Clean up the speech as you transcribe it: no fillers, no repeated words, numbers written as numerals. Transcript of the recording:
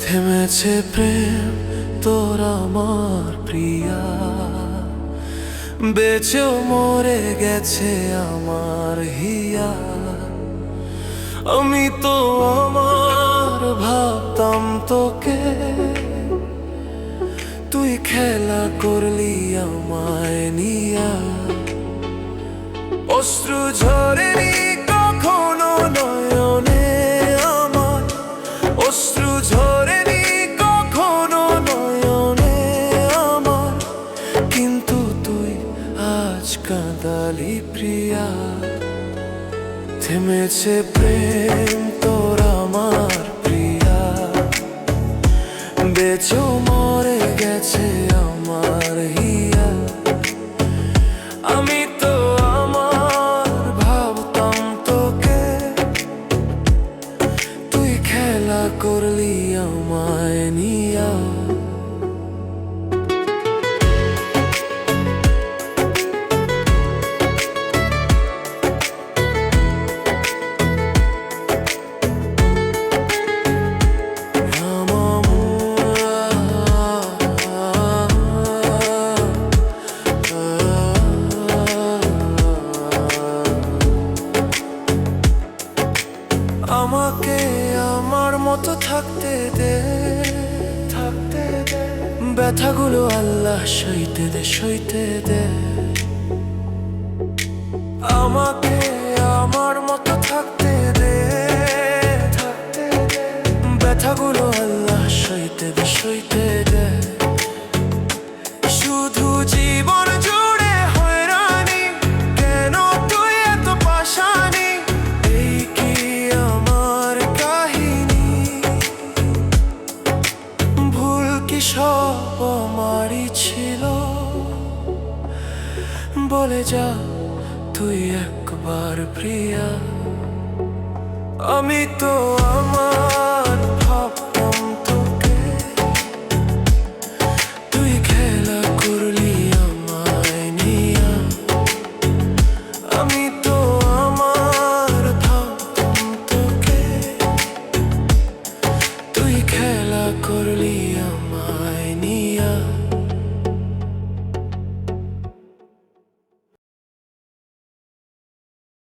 থেমেছে প্রেম তোর আমার প্রিয়া, বেঁচেও মরে গেছে আমার হিয়া। আমি তো আমার ভাবতাম তোকে, তুই খেলা করলি আমায় নিয়া। অশ্রু ঝরেনি কখনো নয়নে আমার, অশ্রু ঝরেনি কখনো নয়নে আমার, কিন্তু তুই আজ কাঁদালি প্রিয়া। থেমেছে প্রেম তোর আমার প্রিয়া, বেঁচেও মরে গেছে আমার হিয়া। আমি তো আমার ভাবতাম তোকে, তুই খেলা করলি আমায় নিয়া। আমাকে আমার মতো থাকতে দে, থাকতে দে, ব্যথাগুলো আল্লাহ সইতে দে, সইতে দে। আমাকে আমার মতো থাকতে দে, থাকতে দে, ব্যথাগুলো আল্লাহ সইতে দে, সইতে দে। শুধু জীবন জুড়ে হয়রানি, কেন তুই এত পাশানি? এই কি আমার কাহিনী? ভুল কি সব আমারই ছিল? বলে যা তুই একবার প্রিয়া। আমি তো আমার